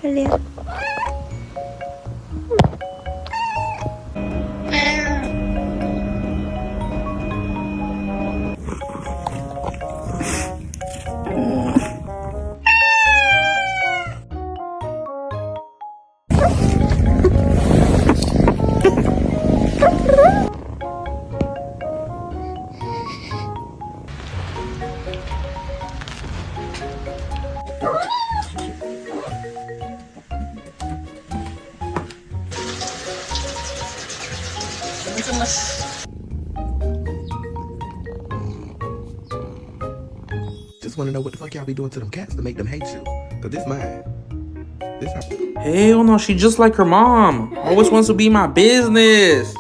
Lihat. Just want to know what the fuck y'all be doing to them cats to make them hate you. Cause this mine. This how. Hell no, she just like her mom. Always wants to be my business.